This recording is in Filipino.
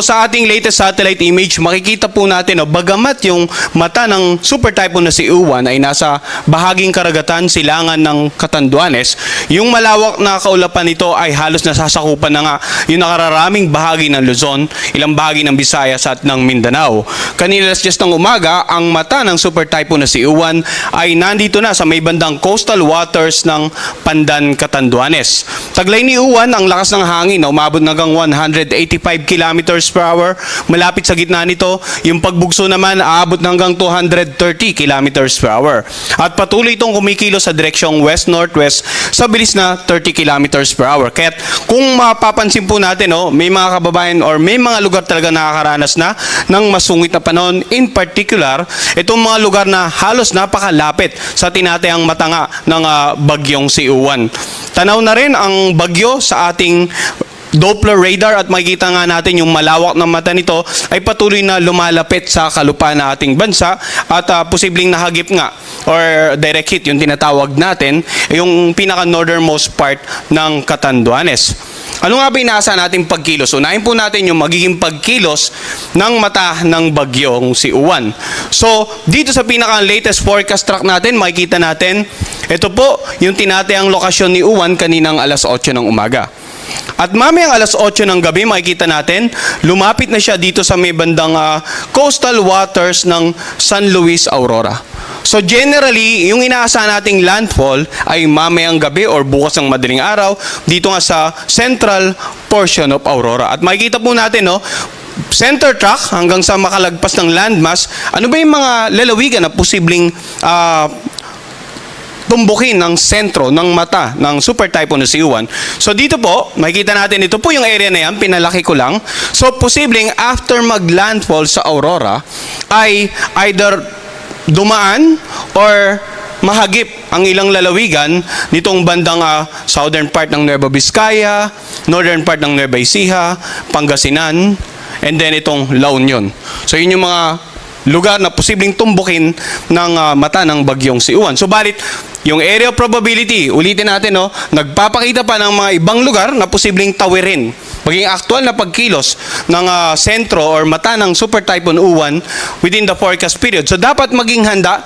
Sa ating latest satellite image, makikita po natin, bagamat yung mata ng super typhoon na si Uwan ay nasa bahaging karagatan silangan ng Catanduanes, yung malawak na kaulapan nito ay halos nasasakupan na nga yung nakararaming bahagi ng Luzon, ilang bahagi ng Visayas at ng Mindanao. Kanina alas 10 ng umaga, ang mata ng super typhoon na si Uwan ay nandito na sa may bandang coastal waters ng Pandan, Catanduanes. Taglay ni Uwan, ang lakas ng hangin na umabot hanggang 185 kilometers per hour. Malapit sa gitna nito, yung pagbugso naman aabot hanggang 230 kilometers per hour. At patuloy itong kumikilos sa direksyong west-northwest sa bilis na 30 kilometers per hour. Kaya kung mapapansin po natin, may mga kababayan or may mga lugar talaga nakakaranas na ng masungit na panahon. In particular, itong mga lugar na halos napakalapit sa tinatayang matanga ng bagyong si Uwan. Tanaw na rin ang bagyo sa ating Doppler radar at makikita nga natin yung malawak na mata nito ay patuloy na lumalapit sa kalupaan ng ating bansa at posibleng nahagip nga or direct hit yung tinatawag natin yung pinaka-northernmost part ng Catanduanes. Ano nga ba inaasahan nating pagkilos? Unahin po natin yung magiging pagkilos ng mata ng bagyong si Uwan. So, dito sa pinaka-latest forecast track natin, makikita natin, ito po yung tinatayang lokasyon ni Uwan kaninang alas 8 ng umaga. At mamayang alas 8 ng gabi, makikita natin, lumapit na siya dito sa may bandang coastal waters ng San Luis, Aurora. So generally, yung inaasahan nating landfall ay mamayang gabi or bukas ng madaling araw dito nga sa central portion of Aurora. At makikita po natin, center track hanggang sa makalagpas ng landmass, ano ba yung mga lalawigan na posibleng tumbukin ng sentro ng mata ng super typhoon na si Uwan. So dito po, makikita natin, ito po yung area na yan, pinalaki ko lang. So posibleng after mag-landfall sa Aurora, ay either dumaan or mahagip ang ilang lalawigan nitong bandang southern part ng Nueva Vizcaya, northern part ng Nueva Ecija, Pangasinan, and then itong La Union. So yun yung mga lugar na posibleng tumbukin ng mata ng bagyong si Uwan. Subalit, yung area of probability, ulitin natin, nagpapakita pa ng mga ibang lugar na posibleng tawirin maging aktual na pagkilos ng sentro or mata ng super typhoon Uwan within the forecast period. So, dapat maging handa